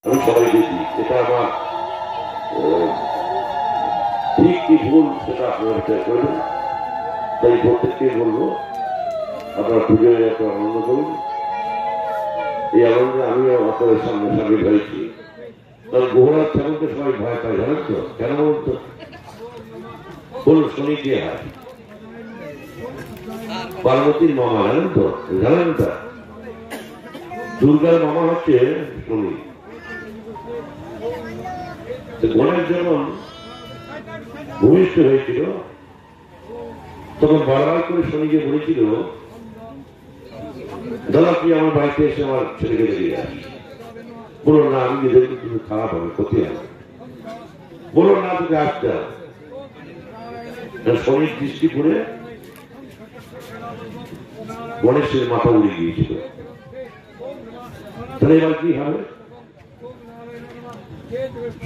আমি সবাইকে দিই, এটা আমার ঠিক কি ভুল সেটা আপনারা বিচার করবেন। তাই প্রত্যেককে বলবো আপনারা পুজোয় একটা আনন্দ করুন। এই আনন্দে আমিও আপনাদের সামনে সামিল হয়েছি। কারণ গোহরার ছাগলকে সবাই ভয় পায়, জানেন তো? কেন বলুন তো? বলুন শুনি কে হয়? পার্বতীর মামা, জানেন তো? জানেন তা? দুর্গার মামা হচ্ছে শনি। গণেশ যখন ভূমিষ্ঠ হয়েছিল তখন বারবার করে শনিকে বলেছিল, দাদা কি আমার বাড়িতে এসে আমার ছেলেকে দেখে যাস। বলো না, আমি দেখি কিন্তু খারাপ হবে, ক্ষতি হবে। বলো না, তোকে আসতে হবে। শনির দৃষ্টি করে গণেশের মাথা উড়ে গিয়েছিল। তাহলে এবার কি হবে?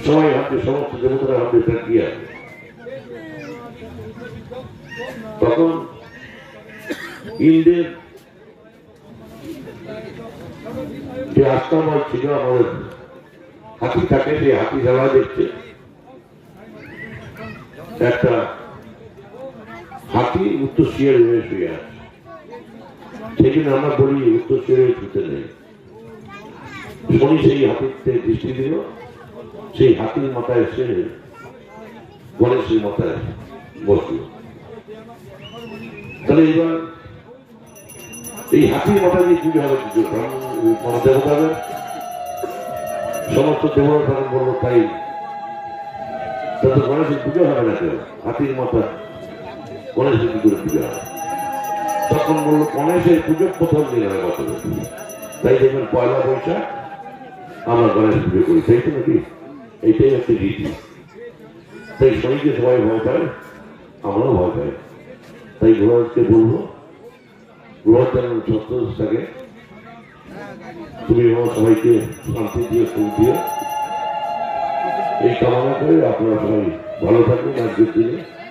সবাই ভাববে, সমস্ত দেবতারা ভাববে তার কি আছে। তখন ইন্দ্রের যে আস্থাময় ছিল আমাদের হাতি থাকে, সেই হাতি জ্বালা দেখছে একটা হাতি উত্তর শিয়ার হয়ে শুয়ে আছে। সেই জন্য আমরা বলি উত্তর শিয়ারে ছুটে নেই। শনি সেই হাতিতে দৃষ্টি দিল, সেই হাতির মাথায় এসে গণেশের মাথায় বসল। তাহলে এবার এই হাতির মাথা দিয়ে পুজো হবে, দেবতাদের সমস্ত দেবতা তখন বলল তাই তাতে গণেশের পুজো হবে না কেন? হাতির মাথা গণেশের কি করে পুজো হবে? তখন বললো গণেশের পুজো প্রথম দিন হয় বছরে, তাই দেখবেন পয়লা বৈশাখ আমরা গণেশ পুজো করি, তাই তো নাকি? এইটাই হচ্ছে রীতি। তাই শনিকে সবাই ভয় পায়, আমরাও ভয় পাই। তাই গ্রহকে বলবো, গ্রহ যেন সুস্থ থাকে, তুমি সবাইকে শান্তি দিয়ে সুখ দিয়ে এই কামনা করে আপনারা সবাই ভালো থাকুন আজকের দিনে।